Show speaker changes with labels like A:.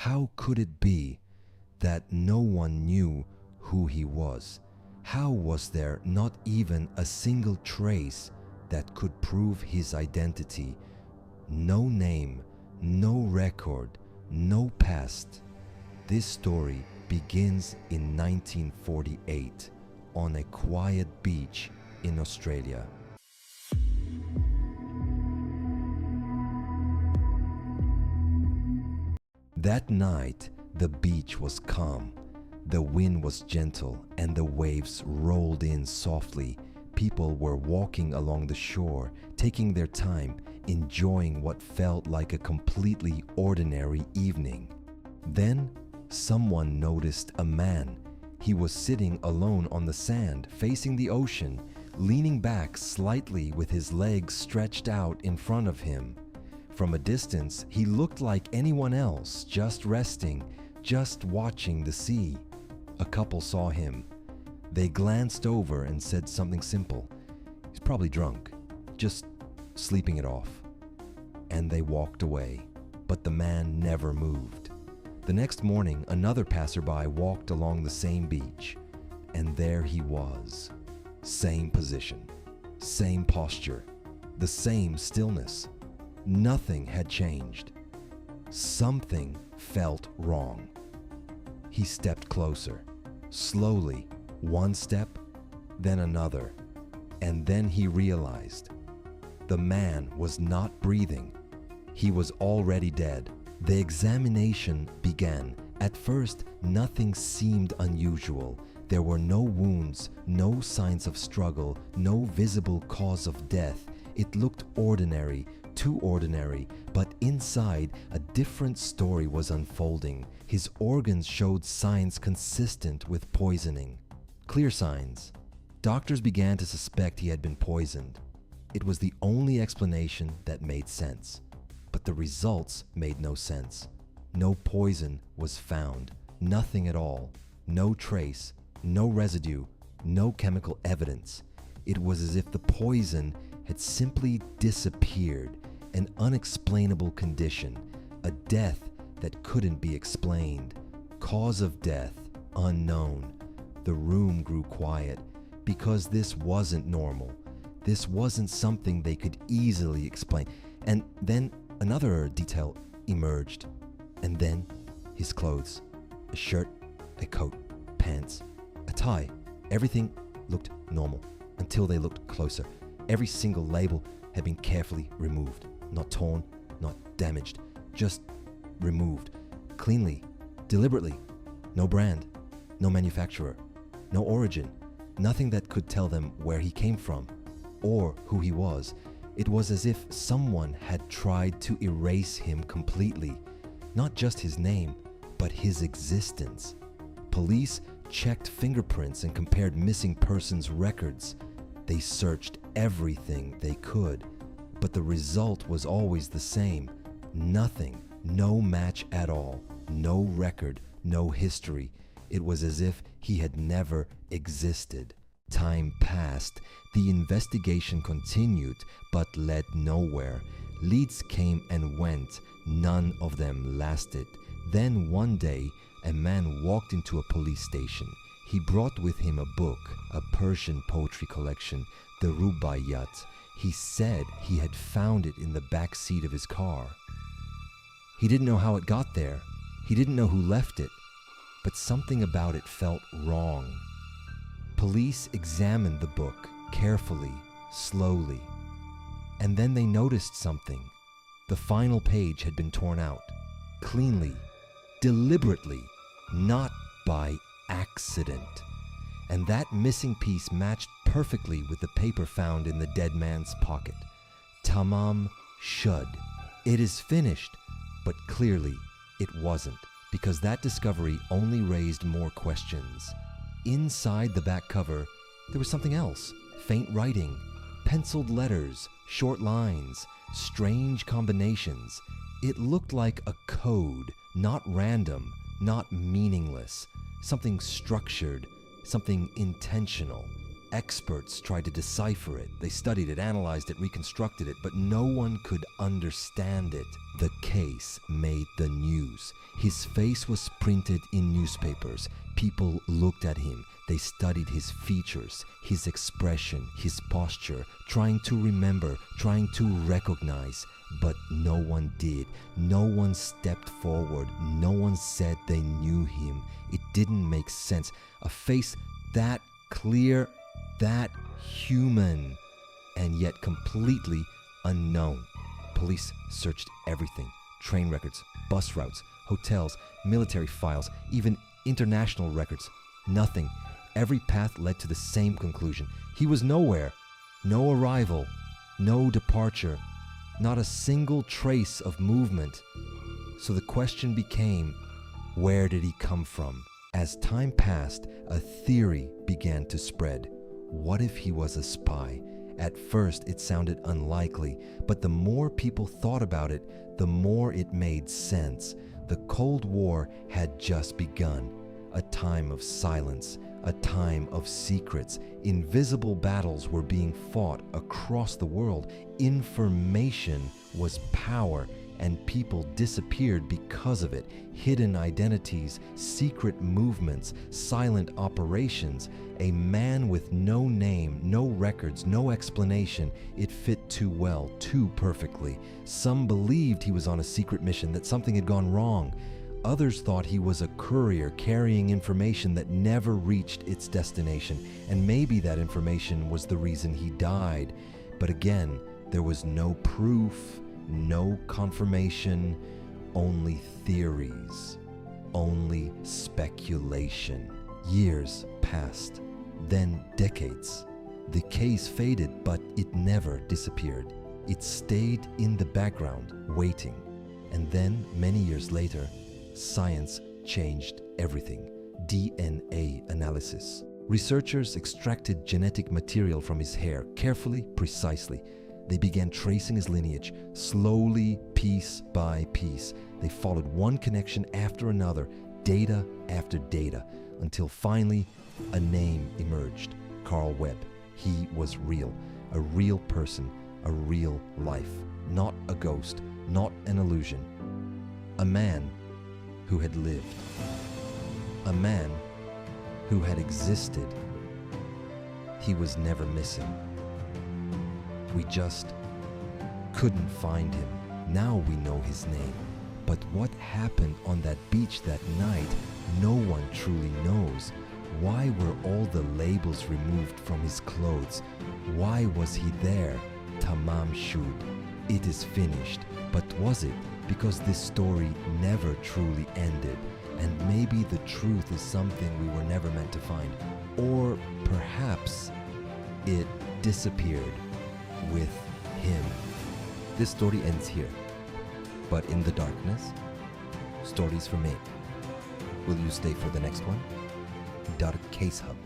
A: How could it be that no one knew who he was? How was there not even a single trace that could prove his identity? No name, no record, no past. This story begins in 1948 on a quiet beach in Australia. That night, the beach was calm. The wind was gentle and the waves rolled in softly. People were walking along the shore, taking their time, enjoying what felt like a completely ordinary evening. Then, someone noticed a man. He was sitting alone on the sand, facing the ocean, leaning back slightly with his legs stretched out in front of him. From a distance, he looked like anyone else, just resting, just watching the sea. A couple saw him. They glanced over and said something simple. He's probably drunk, just sleeping it off. And they walked away, but the man never moved. The next morning, another passerby walked along the same beach, and there he was. Same position, same posture, the same stillness. Nothing had changed. Something felt wrong. He stepped closer, slowly, one step, then another, and then he realized the man was not breathing. He was already dead. The examination began. At first, nothing seemed unusual. There were no wounds, no signs of struggle, no visible cause of death. It looked ordinary, too ordinary, but inside, a different story was unfolding. His organs showed signs consistent with poisoning. Clear signs. Doctors began to suspect he had been poisoned. It was the only explanation that made sense. But the results made no sense. No poison was found. Nothing at all. No trace. No residue. No chemical evidence. It was as if the poison had simply disappeared. An unexplainable condition, a death that couldn't be explained. Cause of death, unknown. The room grew quiet because this wasn't normal. This wasn't something they could easily explain. And then another detail emerged. And then his clothes, a shirt, a coat, pants, a tie. Everything looked normal until they looked closer. Every single label had been carefully removed. Not torn, not damaged, just removed. Cleanly, deliberately. No brand, no manufacturer, no origin. Nothing that could tell them where he came from or who he was. It was as if someone had tried to erase him completely. Not just his name, but his existence. Police checked fingerprints and compared missing persons records. They searched everything they could. But the result was always the same. Nothing, no match at all, no record, no history. It was as if he had never existed. Time passed. The investigation continued, but led nowhere. Leads came and went. None of them lasted. Then one day, a man walked into a police station. He brought with him a book, a Persian poetry collection, the Rubaiyat. He said he had found it in the back seat of his car. He didn't know how it got there. He didn't know who left it. But something about it felt wrong. Police examined the book carefully, slowly. And then they noticed something. The final page had been torn out. Cleanly, deliberately, not by accident. And that missing piece matched perfectly with the paper found in the dead man's pocket. Tamam Shud. It is finished, but clearly it wasn't, because that discovery only raised more questions. Inside the back cover, there was something else. Faint writing, penciled letters, short lines, strange combinations. It looked like a code, not random, not meaningless, something structured, something intentional. Experts tried to decipher it. They studied it, analyzed it, reconstructed it, but no one could understand it. The case made the news. His face was printed in newspapers. People looked at him. They studied his features, his expression, his posture, trying to remember, trying to recognize. But no one did. No one stepped forward. No one said they knew him. It didn't make sense. A face that clear, that human, and yet completely unknown. Police searched everything. Train records, bus routes, hotels, military files, even international records. Nothing. Every path led to the same conclusion. He was nowhere. No arrival. No departure. Not a single trace of movement. So the question became, where did he come from? As time passed, a theory began to spread. What if he was a spy? At first, it sounded unlikely, but the more people thought about it, the more it made sense. The Cold War had just begun. A time of silence, a time of secrets. Invisible battles were being fought across the world. Information was power, and people disappeared because of it. Hidden identities, secret movements, silent operations. A man with no name, no records, no explanation. It fit too well, too perfectly. Some believed he was on a secret mission, that something had gone wrong. Others thought he was a courier carrying information that never reached its destination, and maybe that information was the reason he died. But again, there was no proof, no confirmation, only theories, only speculation. Years passed, then decades. The case faded, but it never disappeared. It stayed in the background, waiting. And then, many years later, science changed everything. DNA analysis. Researchers extracted genetic material from his hair, carefully, precisely. They began tracing his lineage, slowly, piece by piece. They followed one connection after another, data after data, until finally a name emerged. Carl Webb. He was real, a real person, a real life. Not a ghost, not an illusion. A man who had lived. A man who had existed. He was never missing. We just couldn't find him. Now we know his name. But what happened on that beach that night, no one truly knows. Why were all the labels removed from his clothes? Why was he there? Tamam Shud. It is finished. But was it? Because this story never truly ended. And maybe the truth is something we were never meant to find. Or perhaps it disappeared with him. This story ends here. But in the darkness, stories remain. Will you stay for the next one? Dark Case Hub.